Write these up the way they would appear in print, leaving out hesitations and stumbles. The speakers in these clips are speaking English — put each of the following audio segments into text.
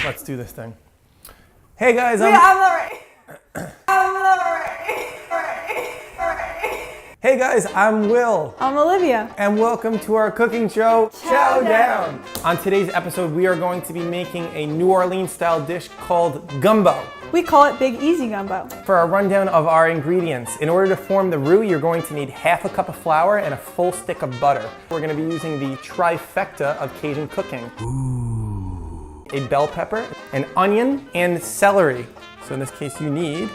Let's do this thing. Hey guys, I'm not ready. Hey guys, I'm Will. I'm Olivia. And welcome to our cooking show, Chow Down. On today's episode, we are going to be making a New Orleans style dish called gumbo. We call it Big Easy Gumbo. For a rundown of our ingredients, in order to form the roux, you're going to need half a cup of flour and a full stick of butter. We're going to be using the trifecta of Cajun cooking. Ooh. A bell pepper, an onion, and celery. So in this case, you need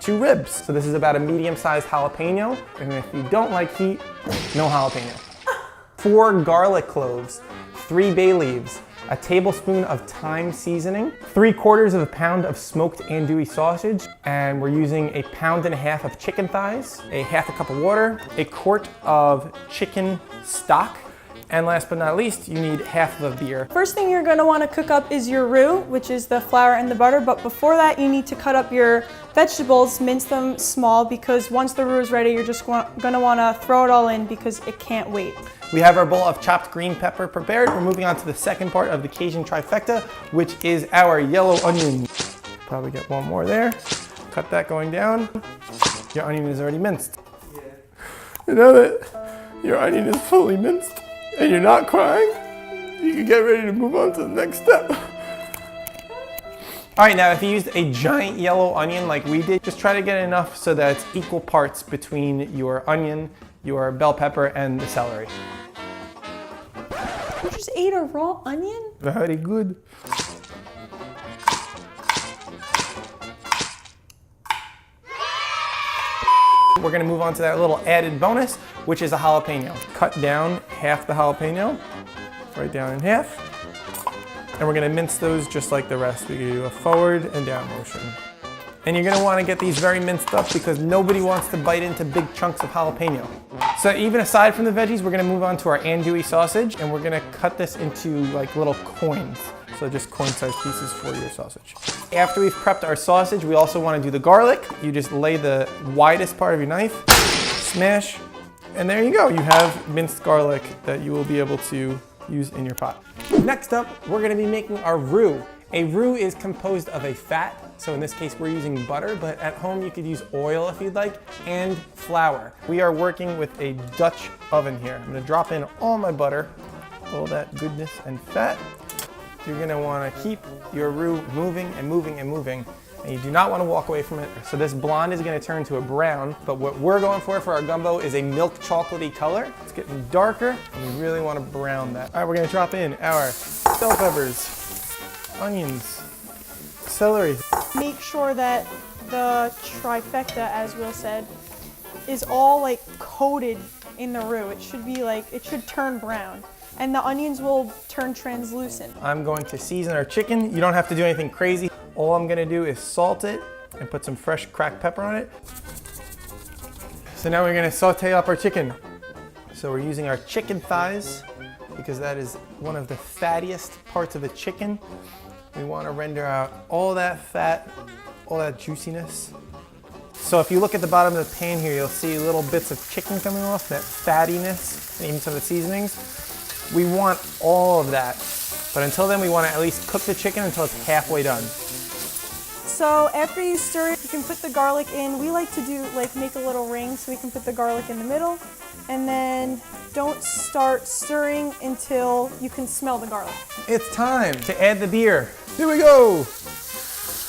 2 ribs. So this is about a medium-sized jalapeno, and if you don't like heat, no jalapeno. 4 garlic cloves, 3 bay leaves, a tablespoon of thyme seasoning, 3/4 pound of smoked andouille sausage, and we're using 1.5 pounds of chicken thighs, a half a cup of water, a quart of chicken stock, and last but not least, you need half of a beer. First thing you're gonna wanna cook up is your roux, which is the flour and the butter, but before that you need to cut up your vegetables, mince them small, because once the roux is ready, you're just gonna wanna throw it all in because it can't wait. We have our bowl of chopped green pepper prepared. We're moving on to the second part of the Cajun trifecta, which is our yellow onion. Probably get one more there. Cut that going down. Your onion is already minced. Yeah. You know that your onion is fully minced and you're not crying, you can get ready to move on to the next step. All right, now if you used a giant yellow onion like we did, just try to get enough so that it's equal parts between your onion, your bell pepper, and the celery. You just ate a raw onion? Very good. We're gonna move on to that little added bonus, which is a jalapeno. Cut down half the jalapeno, right down in half. And we're gonna mince those just like the rest. We do a forward and down motion. And you're gonna wanna get these very minced up because nobody wants to bite into big chunks of jalapeno. So even aside from the veggies, we're gonna move on to our andouille sausage, and we're gonna cut this into like little coins. So just coin-sized pieces for your sausage. After we've prepped our sausage, we also wanna do the garlic. You just lay the widest part of your knife, smash, and there you go. You have minced garlic that you will be able to use in your pot. Next up, we're gonna be making our roux. A roux is composed of a fat, so in this case we're using butter, but at home you could use oil if you'd like, and flour. We are working with a Dutch oven here. I'm gonna drop in all my butter, all that goodness and fat. You're gonna wanna keep your roux moving and moving and moving, and you do not wanna walk away from it. So this blonde is gonna turn to a brown, but what we're going for our gumbo is a milk chocolatey color. It's getting darker, and we really wanna brown that. All right, we're gonna drop in our bell peppers, onions, celery. Make sure that the trifecta, as Will said, is all like coated in the roux. It should be like, it should turn brown. And the onions will turn translucent. I'm going to season our chicken. You don't have to do anything crazy. All I'm gonna do is salt it and put some fresh cracked pepper on it. So now we're gonna saute up our chicken. So we're using our chicken thighs because that is one of the fattiest parts of the chicken. We wanna render out all that fat, all that juiciness. So if you look at the bottom of the pan here, you'll see little bits of chicken coming off, that fattiness, and even some of the seasonings. We want all of that, but until then we want to at least cook the chicken until it's halfway done. So after you stir it, you can put the garlic in. We like to do make a little ring so we can put the garlic in the middle, and then don't start stirring until you can smell the garlic. It's time to add the beer. Here we go.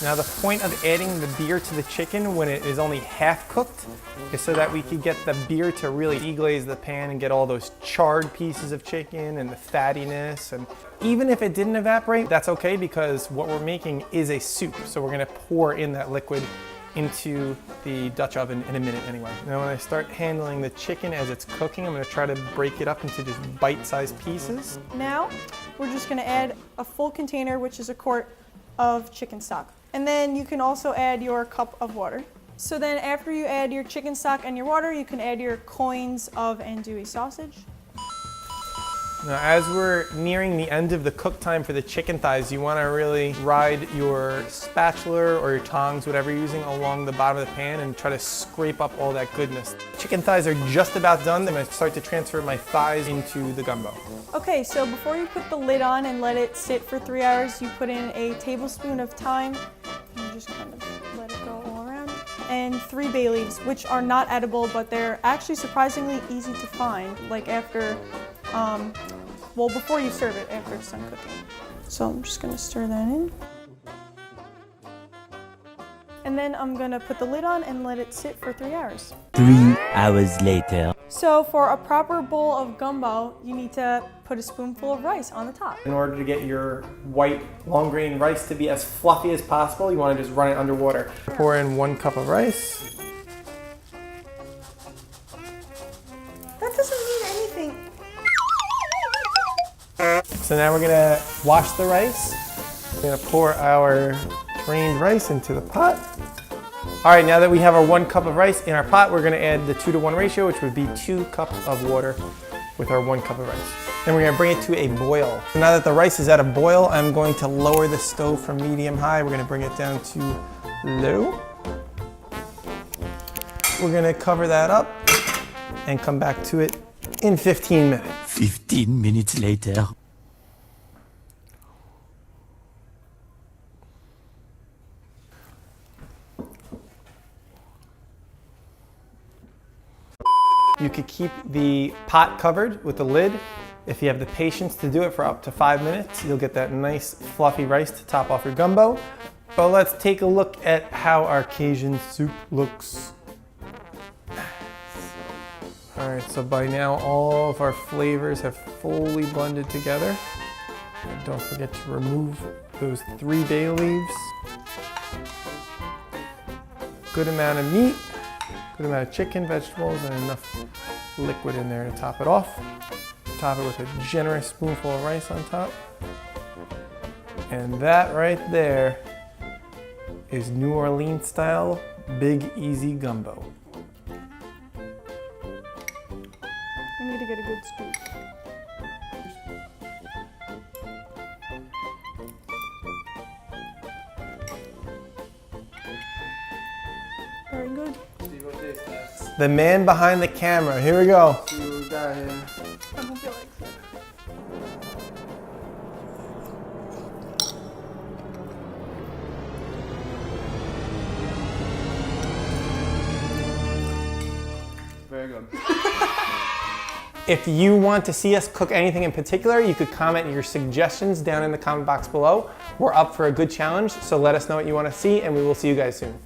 Now the point of adding the beer to the chicken when it is only half cooked is so that we could get the beer to really deglaze the pan and get all those charred pieces of chicken and the fattiness. And even if it didn't evaporate, that's okay because what we're making is a soup. So we're gonna pour in that liquid into the Dutch oven in a minute anyway. Now when I start handling the chicken as it's cooking, I'm gonna try to break it up into just bite-sized pieces. Now we're just gonna add a full container, which is a quart of chicken stock. And then you can also add your cup of water. So then after you add your chicken stock and your water, you can add your coins of andouille sausage. Now, as we're nearing the end of the cook time for the chicken thighs, you want to really ride your spatula or your tongs, whatever you're using, along the bottom of the pan and try to scrape up all that goodness. Chicken thighs are just about done. I'm going to start to transfer my thighs into the gumbo. Okay, so before you put the lid on and let it sit for 3 hours, you put in a tablespoon of thyme. And you just kind of let it go all around. And 3 bay leaves, which are not edible, but they're actually surprisingly easy to find, like after, well, before you serve it, after it's done cooking. So I'm just gonna stir that in. And then I'm gonna put the lid on and let it sit for 3 hours. 3 hours later. So for a proper bowl of gumbo, you need to put a spoonful of rice on the top. In order to get your white long grain rice to be as fluffy as possible, you want to just run it under water. Pour in 1 cup of rice. That doesn't mean anything. So now we're gonna wash the rice. We're gonna pour our drained rice into the pot. All right, now that we have our 1 cup of rice in our pot, we're gonna add the 2-to-1 ratio, which would be 2 cups of water with our 1 cup of rice. Then we're gonna bring it to a boil. Now that the rice is at a boil, I'm going to lower the stove from medium high. We're gonna bring it down to low. We're gonna cover that up and come back to it in 15 minutes. 15 minutes later. You could keep the pot covered with the lid. If you have the patience to do it for up to 5 minutes, you'll get that nice fluffy rice to top off your gumbo. But let's take a look at how our Cajun soup looks. All right, so by now all of our flavors have fully blended together. And don't forget to remove those 3 bay leaves. Good amount of meat, good amount of chicken, vegetables, and enough liquid in there to top it off. Top it with a generous spoonful of rice on top. And that right there is New Orleans style Big Easy Gumbo. I need to get a good scoop. Very good. The man behind the camera. Here we go. I hope you like it. Very good. If you want to see us cook anything in particular, you could comment your suggestions down in the comment box below. We're up for a good challenge, so let us know what you want to see, and we will see you guys soon.